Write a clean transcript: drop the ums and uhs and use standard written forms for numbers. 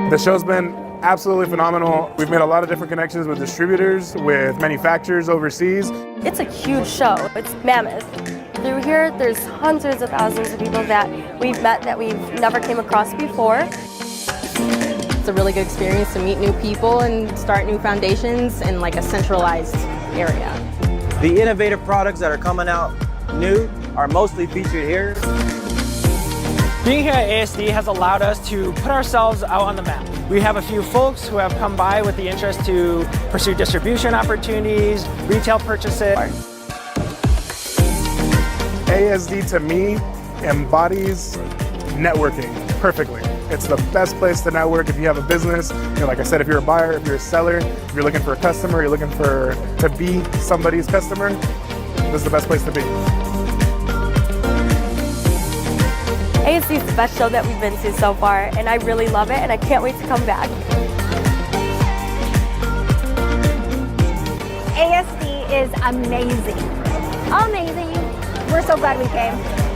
The show's been absolutely phenomenal. We've made a lot of different connections with distributors, with manufacturers overseas. It's a huge show. It's mammoth. Through here, there's hundreds of thousands of people that we've met that we've never came across before. It's a really good experience to meet new people and start new foundations in like a centralized area. The innovative products that are coming out new are mostly featured here. Being here at ASD has allowed us to put ourselves out on the map. We have a few folks who have come by with the interest to pursue distribution opportunities, retail purchases. ASD to me embodies networking perfectly. It's the best place to network if you have a business. You know, like I said, if you're a buyer, if you're a seller, if you're looking for a customer, you're looking to be somebody's customer, this is the best place to be. ASD is the best show that we've been to so far, and I really love it, and I can't wait to come back. ASD is amazing. Amazing. We're so glad we came.